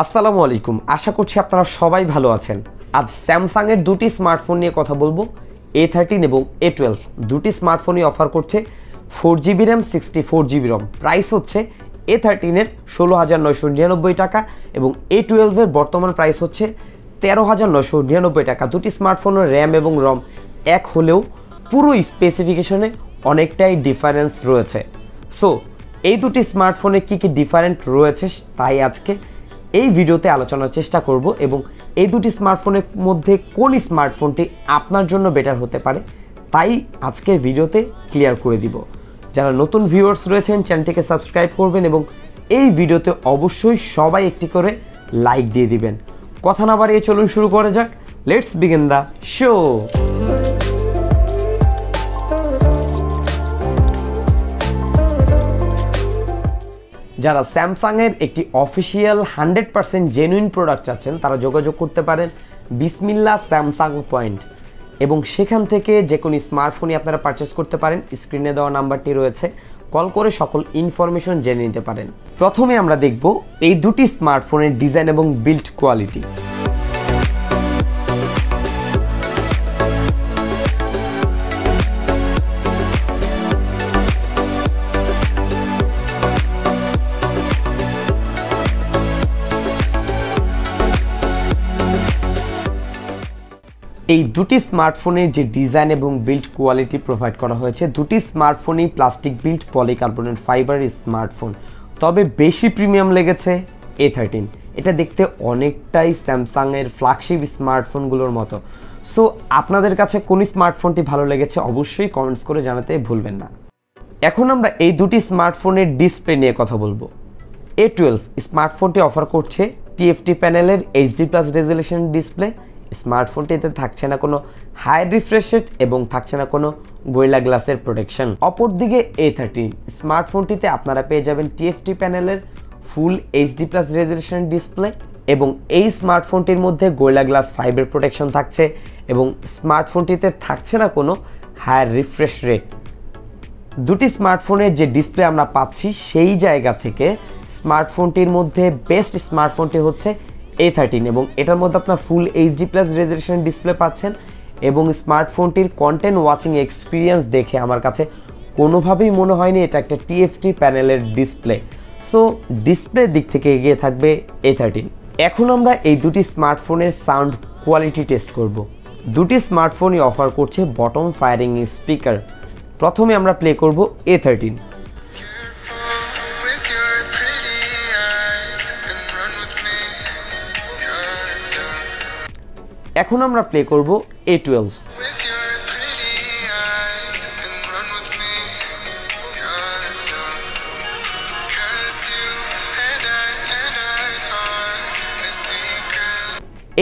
আসসালামু আলাইকুম, আশা করছি আপনারা সবাই ভালো আছেন। আজ স্যামসাং এর দুটি স্মার্টফোন নিয়ে কথা বলবো। A13 এবং A12 দুটি স্মার্টফোনই অফার করছে 4GB RAM 64GB ROM। Price হচ্ছে A13 এর 16,999 টাকা এবং A12 এর বর্তমান প্রাইস হচ্ছে 13,999 টাকা। দুটি স্মার্টফোনের র্যাম এবং রম এক হলেও পুরো স্পেসিফিকেশনে অনেকটাই ডিফারেন্স রয়েছে। সো এই দুটি স্মার্টফোনে কি কি ডিফারেন্ট রয়েছে তাই আজকে এই ভিডিওতে আলোচনার চেষ্টা করব এবং এই দুটি স্মার্টফোনের মধ্যে কোন স্মার্টফোনটি আপনার জন্য বেটার হতে পারে তাই আজকের ভিডিওতে ক্লিয়ার করে দিব। যারা নতুন ভিউয়ার্স রয়েছেন চ্যানেলটিকে সাবস্ক্রাইব করবেন এবং এই ভিডিওতে অবশ্যই সবাই একটি করে লাইক দিয়ে দিবেন। কথা না বাড়িয়ে চলুন শুরু করা যাক। Let's begin the show. যারা স্যামসাংয়ের একটি অফিসিয়াল 100% জেনুইন প্রোডাক্ট চাচ্ছেন তারা যোগাযোগ করতে পারেন বিসমিল্লাহ স্যামসাং পয়েন্ট এবং সেখান থেকে যে কোনো স্মার্টফোনই আপনারা পারচেস করতে পারেন। স্ক্রিনে দেওয়া নাম্বারটি রয়েছে, কল করে সকল ইনফরমেশন জেনে নিতে পারেন। প্রথমে আমরা দেখব এই দুটি স্মার্টফোনের ডিজাইন এবং বিল্ড কোয়ালিটি। এই দুটি স্মার্টফোনের যে ডিজাইন এবং বিল্ড কোয়ালিটি প্রোভাইড করা হয়েছে, দুটি স্মার্টফোনই plastic build polycarbonate fibre smartphone, তবে বেশি প্রিমিয়াম লেগেছে A13। এটা দেখতে অনেকটাই স্যামসাংয়ের ফ্ল্যাগশিপ স্মার্টফোনগুলোর মতো। সো আপনাদের কাছে কোন স্মার্টফোনটি ভালো লেগেছে অবশ্যই কমেন্টস করে জানাতে ভুলবেন না। এখন আমরা এই দুটি স্মার্টফোনের ডিসপ্লে নিয়ে কথা বলবো। A12 স্মার্টফোনটি অফার করছে TFT প্যানেলের HD+ রেজোলিউশন ডিসপ্লে। স্মার্টফোনটিতে থাকছে না কোনো হাই রিফ্রেশ রেট এবং থাকছে না কোনো গোরিলা গ্লাসের প্রোটেকশন। অপরদিকে A13 স্মার্টফোনটিতে আপনারা পেয়ে যাবেন TFT প্যানেলের ফুল HD+ রেজোলিউশন ডিসপ্লে এবং এই স্মার্টফোনটির মধ্যে গোরিলা গ্লাস 5 প্রোটেকশন থাকছে এবং স্মার্টফোনটিতে থাকছে না কোনো হাই রিফ্রেশ রেট। দুটি স্মার্টফোনের যে ডিসপ্লে আমরা পাচ্ছি সেই জায়গা থেকে স্মার্টফোনটির মধ্যে বেস্ট স্মার্টফোনটি হচ্ছে A13 এবং এটার মধ্যে আপনার ফুল HD+ রেজোলিউশন ডিসপ্লে পাচ্ছেন এবং স্মার্টফোনটির কন্টেন্ট ওয়াচিং এক্সপিরিয়েন্স দেখে আমার কাছে কোনোভাবেই মনে হয়নি এটা একটা TFT প্যানেলের ডিসপ্লে। সো ডিসপ্লের দিক থেকে এগিয়ে থাকবে A13। এখন আমরা এই দুটি স্মার্টফোনের সাউন্ড কোয়ালিটি টেস্ট করব। দুটি স্মার্টফোনই অফার করছে বটম ফায়ারিং স্পিকার। প্রথমে আমরা প্লে করব A13। এখন আমরা প্লে করব A12।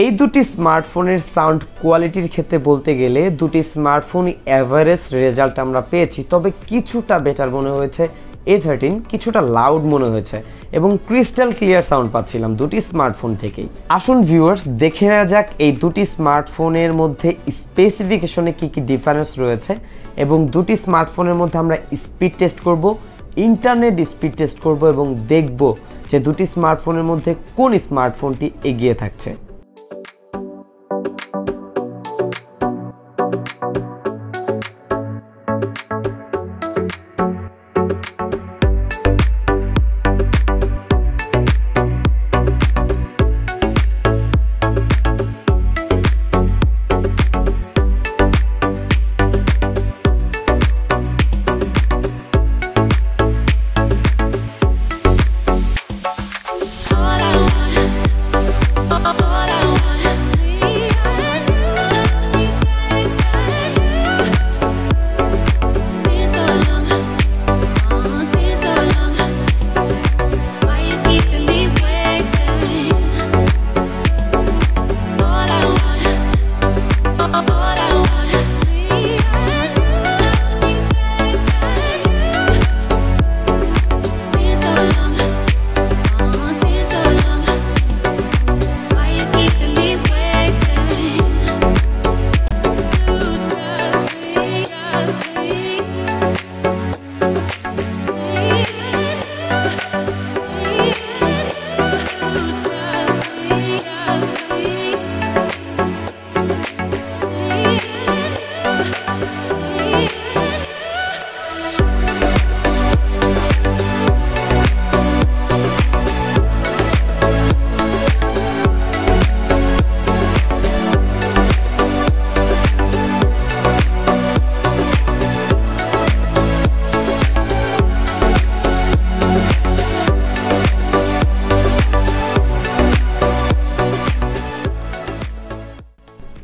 এই দুটি স্মার্টফোনের সাউন্ড কোয়ালিটির ক্ষেত্রে বলতে গেলে দুটি স্মার্টফোন এভারেজ রেজাল্ট আমরা পেয়েছি, তবে কিছুটা বেটার মনে হয়েছে A13, কিছুটা লাউড মনে হয়েছে এবং ক্রিস্টাল ক্লিয়ার সাউন্ড পাচ্ছিলাম দুটি স্মার্টফোন থেকেই। আসুন ভিউয়ার্স দেখে নেওয়া যাক এই দুটি স্মার্টফোনের মধ্যে স্পেসিফিকেশনে কি কি ডিফারেন্স রয়েছে এবং দুটি স্মার্টফোনের মধ্যে আমরা স্পিড টেস্ট করব, ইন্টারনেট স্পিড টেস্ট করব এবং দেখব যে দুটি স্মার্টফোনের মধ্যে কোন স্মার্টফোনটি এগিয়ে থাকছে। All I want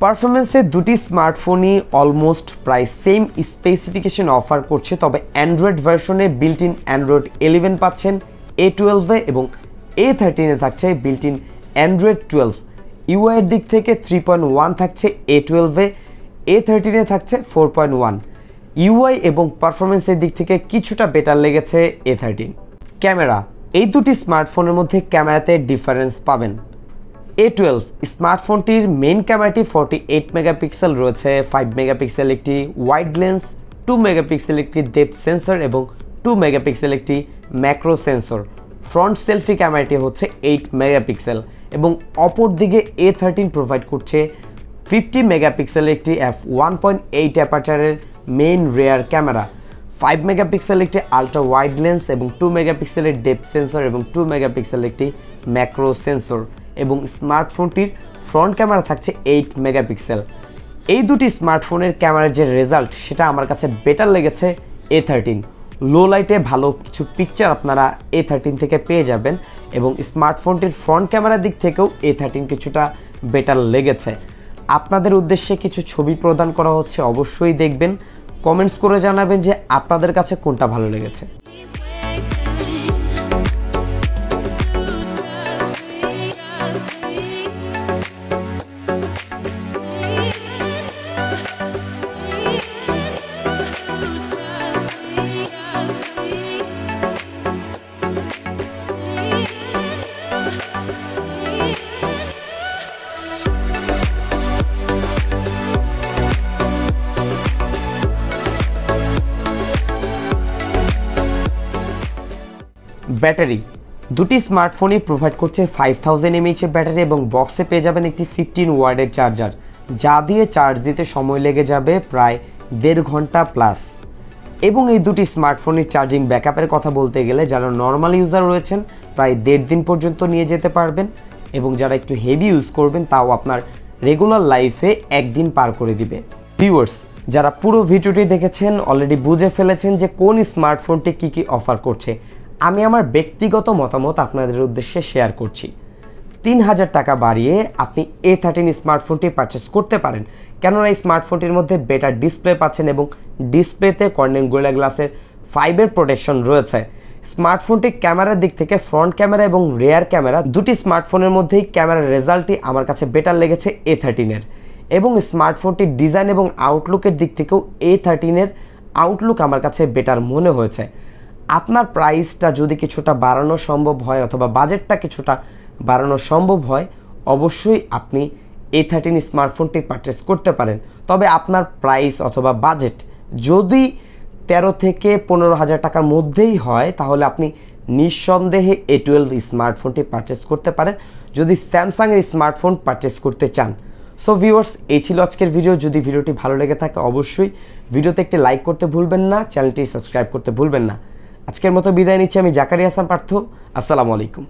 পারফরমেন্সে দুটি স্মার্টফোনই অলমোস্ট প্রায় সেম স্পেসিফিকেশন অফার করছে, তবে অ্যান্ড্রয়েড ভার্সনে বিল্ট ইন অ্যান্ড্রয়েড 11 পাচ্ছেন A12 এবং A13 থাকছে বিল্ট ইন অ্যান্ড্রয়েড 12। ইউআইয়ের দিক থেকে 3.1 থাকছে A12, A13 থাকছে 4.1। ইউআই এবং পারফরমেন্সের দিক থেকে কিছুটা বেটার লেগেছে A13। ক্যামেরা, এই দুটি স্মার্টফোনের মধ্যে ক্যামেরাতে ডিফারেন্স পাবেন। A12 স্মার্টফোনটির মেইন ক্যামেরাটি 48 মেগাপিক্সেল রয়েছে, 5 মেগাপিক্সেল একটি ওয়াইড লেন্স, 2 মেগাপিক্সেল একটি ডেপথ সেন্সর এবং 2 মেগাপিক্সেল একটি ম্যাক্রো সেন্সর। ফ্রন্ট সেলফি ক্যামেরাটি হচ্ছে 8 মেগাপিক্সেল এবং অপর দিকে A13 প্রোভাইড করছে 50 মেগাপিক্সেল একটি f1.8 অ্যাপারচারের মেইন রেয়ার ক্যামেরা, 5 মেগাপিক্সেল একটি আলট্রা ওয়াইড লেন্স এবং 2 মেগাপিক্সেলের ডেপথ সেন্সর এবং 2 মেগাপিক্সেল একটি ম্যাক্রো সেন্সর এবং স্মার্টফোনটির ফ্রন্ট ক্যামেরা থাকছে 8 মেগাপিক্সেল। এই দুটি স্মার্টফোনের ক্যামেরার যে রেজাল্ট সেটা আমার কাছে বেটার লেগেছে A13। লো লাইটে ভালো কিছু পিকচার আপনারা A13 থেকে পেয়ে যাবেন এবং স্মার্টফোনটির ফ্রন্ট ক্যামেরার দিক থেকেও A13 কিছুটা বেটার লেগেছে। আপনাদের উদ্দেশ্যে কিছু ছবি প্রদান করা হচ্ছে, অবশ্যই দেখবেন, কমেন্টস করে জানাবেন যে আপনাদের কাছে কোনটা ভালো লেগেছে। ব্যাটারি, দুটি স্মার্টফোনই প্রোভাইড করছে 5000 mAh ব্যাটারি এবং বক্সে পেয়ে যাবেন একটি 15 ওয়াটের চার্জার, যা দিয়ে চার্জ দিতে সময় লেগে যাবে প্রায় 1.5 ঘন্টা প্লাস। এবং এই দুটি স্মার্টফোনের চার্জিং ব্যাকআপের কথা বলতে গেলে যারা নর্মাল ইউজার রয়েছেন প্রায় 1.5 দিন পর্যন্ত নিয়ে যেতে পারবেন এবং যারা একটু হেভি ইউজ করবেন তাও আপনার রেগুলার লাইফে একদিন পার করে দিবে। ভিউয়ার্স, যারা পুরো ভিডিওটি দেখেছেন অলরেডি বুঝে ফেলেছেন যে কোন স্মার্টফোনটি কী অফার করছে। আমি আমার ব্যক্তিগত মতামত আপনাদের উদ্দেশ্যে শেয়ার করছি। 3000 টাকা বাড়িয়ে আপনি A13 স্মার্টফোনটি পারচেস করতে পারেন, কেননা এই স্মার্টফোনটির মধ্যে বেটার ডিসপ্লে পাচ্ছেন এবং ডিসপ্লেতে কর্নিং গোরিলা গ্লাসের 5 প্রোটেকশন রয়েছে। স্মার্টফোনটির ক্যামেরার দিক থেকে ফ্রন্ট ক্যামেরা এবং রেয়ার ক্যামেরা দুটি স্মার্টফোনের মধ্যেই ক্যামেরার রেজাল্টটি আমার কাছে বেটার লেগেছে A13 এবং স্মার্টফোনটির ডিজাইন এবং আউটলুকের দিক থেকেও A13 আউটলুক আমার কাছে বেটার মনে হয়েছে। আপনার প্রাইসটা যদি কিছুটা বাড়ানো সম্ভব হয় অথবা বাজেটটা কিছুটা বাড়ানো সম্ভব হয়, অবশ্যই আপনি A13 স্মার্টফোনটি পারচেস করতে পারেন। তবে আপনার প্রাইস অথবা বাজেট যদি 13 থেকে 15,000 টাকার মধ্যেই হয় তাহলে আপনি নিঃসন্দেহে A12 স্মার্টফোনটি পারচেস করতে পারেন যদি স্যামসাংয়ের স্মার্টফোন পারচেস করতে চান। সো ভিউয়ার্স, এই ছিল আজকের ভিডিও। যদি ভিডিওটি ভালো লেগে থাকে অবশ্যই ভিডিওতে একটি লাইক করতে ভুলবেন না, চ্যানেলটি সাবস্ক্রাইব করতে ভুলবেন না। আজকের মতো বিদায় নিচ্ছি আমি জাকারিয়া হাসান পার্থ। আসসালামু আলাইকুম।